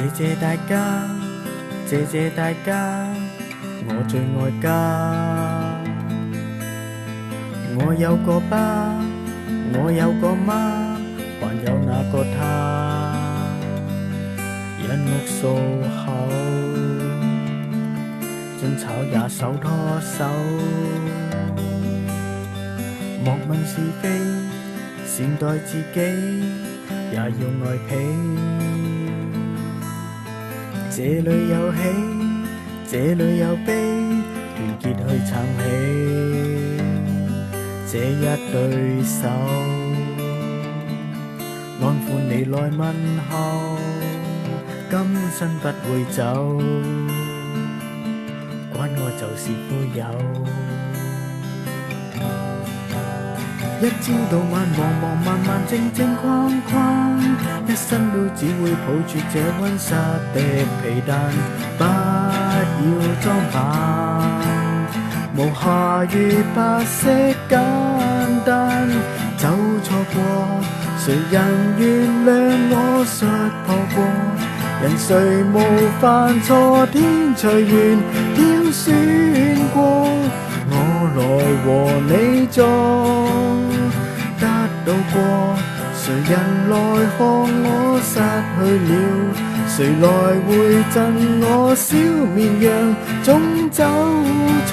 謝謝大家，謝謝大家，我最愛家。我有個爸，我有個媽，還有那個他。一屋數口，爭吵也手拖手。莫問是非，善待自己，也要愛彼。這裏有喜，這裏有悲，團結去撐起這一對手。安撫你來問候，今生不會走，關愛就是富有。一朝到晚忙忙漫漫正正框框，一生都只會抱住這溫室的被單，不要裝扮，無瑕與白色簡單。走錯過，誰人原諒我摔破過？人誰無犯錯？天隨緣挑選過，我來和你做。得到過，誰人來看我失去了？誰來會贈我小綿羊？總走錯，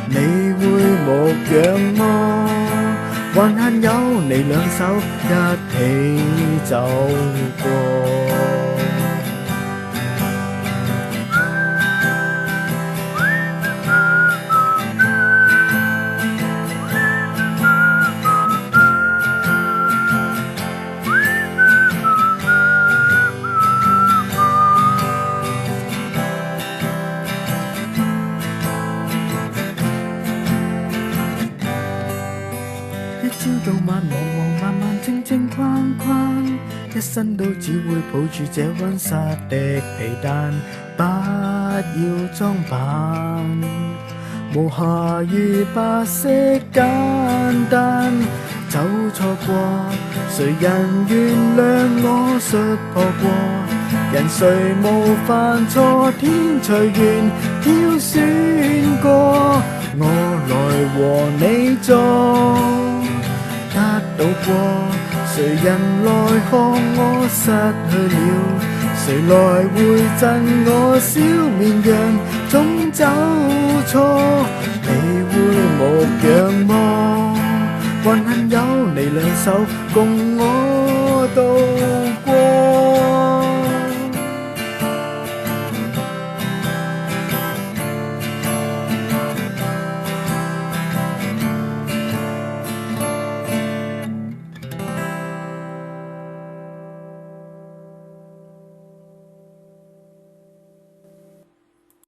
你會牧養我，還幸有你兩手一起走過。一朝到晚忙忙漫漫正正框框，一生都只會抱住這溫室的被單，不要裝扮，無瑕與白色簡單。走錯過，誰人原諒我摔破過？人誰無犯錯？天隨緣挑選過，我來和你做。得到過，誰人來看我失去了？誰來會贈我小綿羊？總走錯，你會牧養我，還幸有你兩手共